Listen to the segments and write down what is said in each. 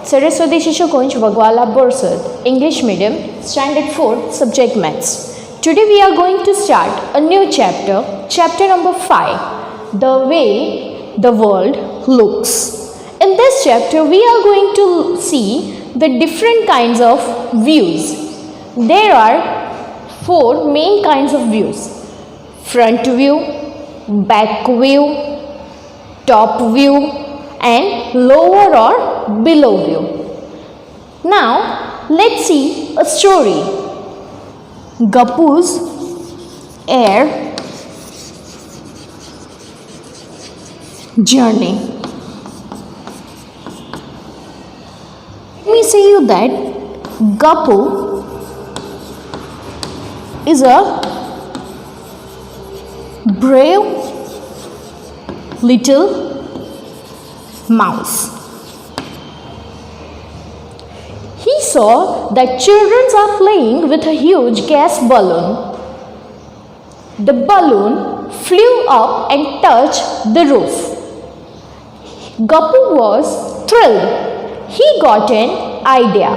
Saraswati Shishu Kunj Bagwala Borsad, English Medium, Standard 4, Subject Maths. Today we are going to start a new chapter, chapter number 5, The Way the World Looks. In this chapter we are going to see the different kinds of views. There are 4 main kinds of views: front view, back view, top view and lower or below view. Now let's see a story. Gappu's air journey. Let me say you that Gappu is a brave little mouse. He saw that children are playing with a huge gas balloon. The balloon flew up and touched the roof. Gappu was thrilled. He got an idea.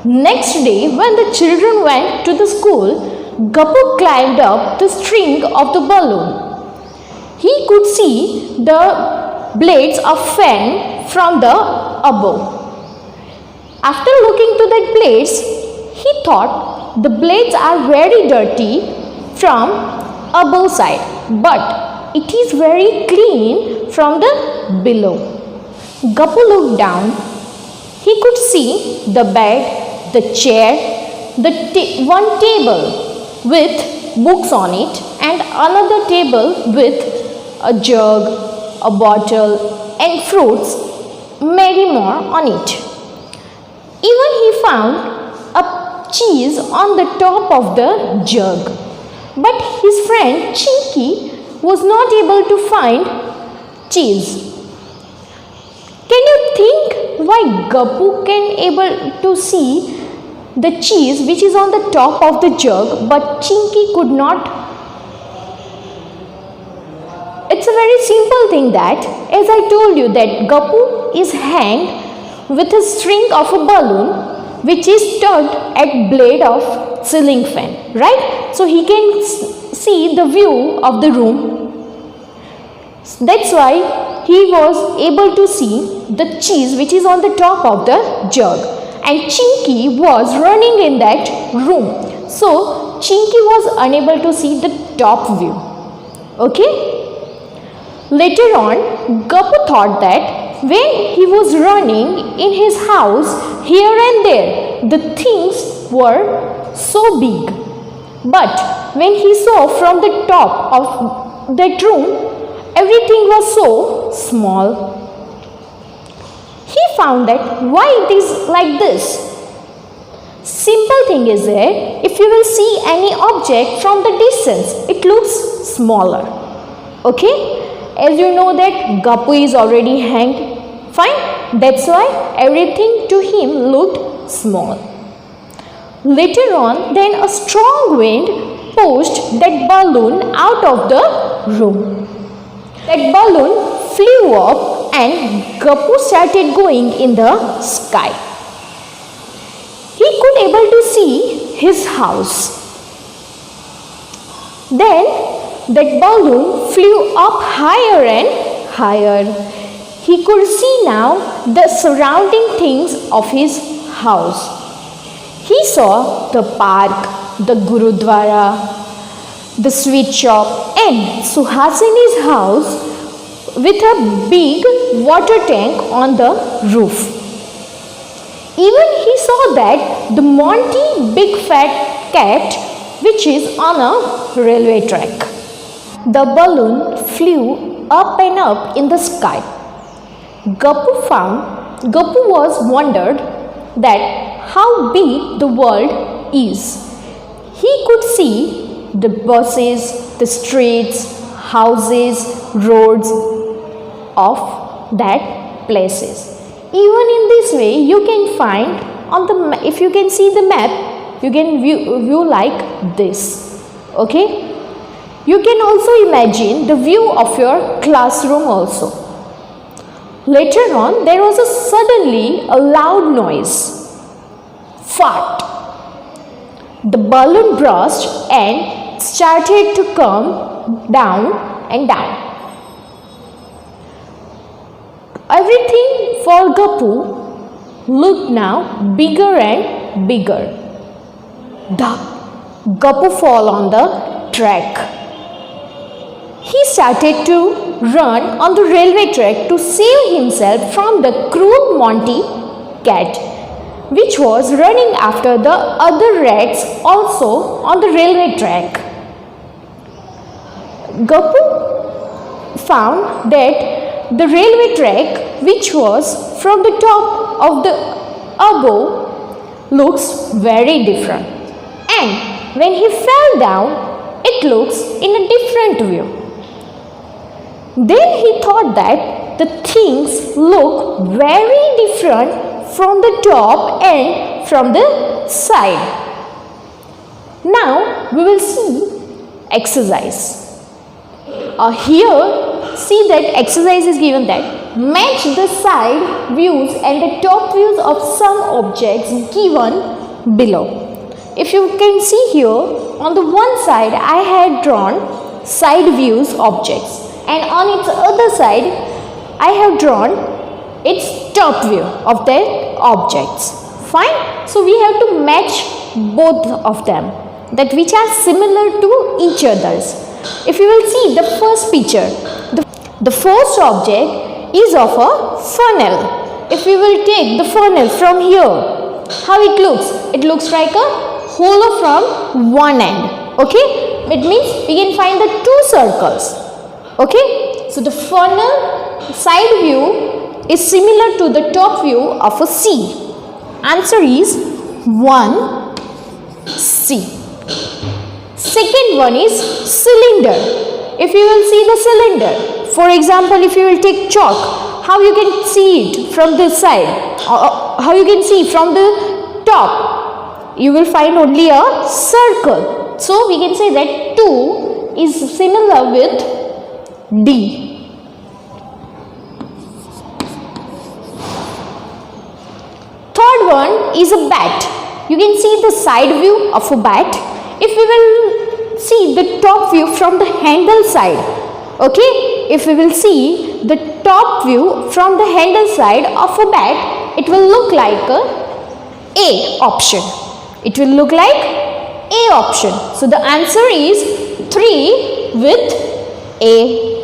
Next day, when the children went to the school, Gappu climbed up the string of the balloon. He could see the blades of fan from the above. After looking to the blades, he thought the blades are very dirty from above side, but it is very clean from the below. Gappu looked down. He could see the bed, the chair, one table with books on it and another table with a jug, a bottle and fruits, many more on it. Even he found a cheese on the top of the jug. But his friend Chinky was not able to find cheese. Can you think why Gappu can able to see the cheese which is on the top of the jug but Chinky could not? It's a very simple thing that, as I told you, that Gappu is hanged with a string of a balloon which is tugged at blade of ceiling fan, right? So he can see the view of the room. That's why he was able to see the cheese which is on the top of the jug. And Chinky was running in that room. So Chinky was unable to see the top view. Okay? Later on, Gappu thought that when he was running in his house, here and there, the things were so big. But when he saw from the top of that room, everything was so small. He found that why it is like this. Simple thing is that if you will see any object from the distance, it looks smaller. Okay? As you know that Gappu is already hanged. Fine? That's why everything to him looked small. Later on, then a strong wind pushed that balloon out of the room. That balloon flew up and Gappu started going in the sky. He could able to see his house. Then that balloon flew up higher and higher. He could see now the surrounding things of his house. He saw the park, the Gurudwara, the sweet shop and Suhasini's house with a big water tank on the roof. Even he saw that the Monty big fat cat which is on a railway track. The balloon flew up and up in the sky. Gappu was wondered that how big the world is. He could see the buses, the streets, houses, roads of that places. Even in this way, you can find on the if you can see the map, you can view like this. Okay? You can also imagine the view of your classroom also. Later on, there was suddenly a loud noise. Fart. The balloon burst and started to come down and down. Everything for Gappu looked now bigger and bigger. Gappu fell on the track. He started to run on the railway track to save himself from the cruel Monty cat, which was running after the other rats also on the railway track. Gappu found that the railway track, which was from the top of the above, looks very different, and when he fell down, it looks in a different view. Then he thought that the things look very different from the top and from the side. Now we will see exercise. Here see that exercise is given that match the side views and the top views of some objects given below. If you can see here, on the one side I had drawn side views objects, and on its other side I have drawn its top view of the objects. Fine. So we have to match both of them, that which are similar to each others. If you will see the first picture, the first object is of a funnel. If we will take the funnel from here, how it looks? It looks like a hollow from one end. Okay, it means we can find the two circles. Okay, so the funnel side view is similar to the top view of a C. Answer is 1 C. Second one is cylinder. If you will see the cylinder, for example, if you will take chalk, how you can see it from this side, or how you can see from the top, you will find only a circle. So we can say that 2 is similar with D. Third one is a bat. You can see the side view of a bat. If we will see the top view from the handle side, okay, if we will see the top view from the handle side of a bat, it will look like A option. It will look like A option. So the answer is 3 with A.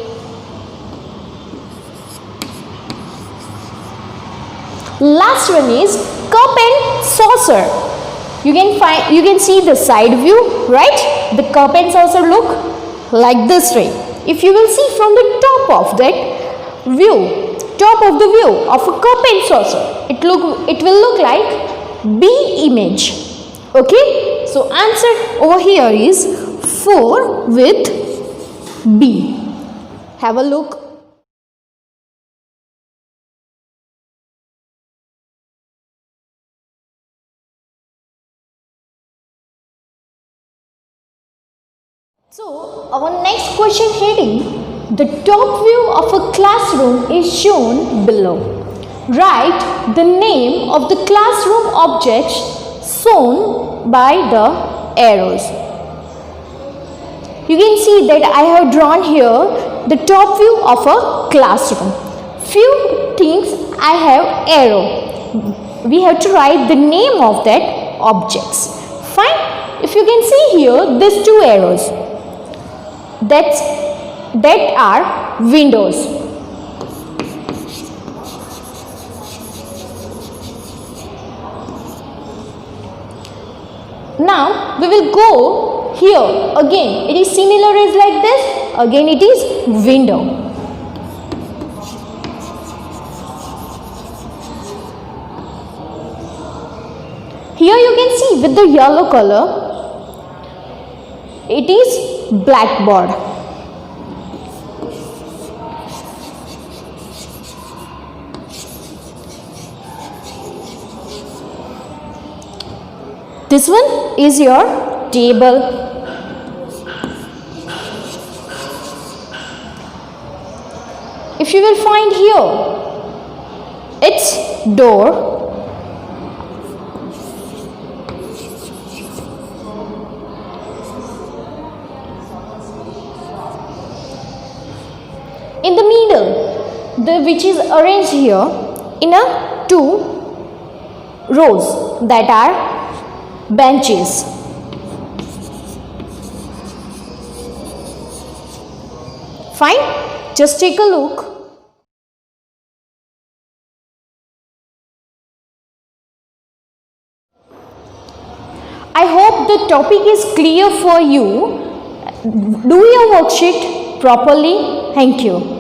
Last one is cup and saucer. You can see the side view, right? The cup and saucer look like this way. If you will see from the top of that view, top of the view of a cup and saucer, it will look like B image. Okay? So answer over here is 4 with B. Have a look. So, our next question heading, the top view of a classroom is shown below. Write the name of the classroom objects shown by the arrows. You can see that I have drawn here the top view of a classroom. Few things I have arrow. We have to write the name of that objects. Fine. If you can see here, these two arrows. That are windows. Now we will go here again. It is similar as like this. Again it is window. Here you can see with the yellow color, it is blackboard. This one is your table. If you will find here, its door. In the middle, which is arranged here in a two rows, that are benches. Fine, just take a look. I hope the topic is clear for you. Do your worksheet properly. Thank you.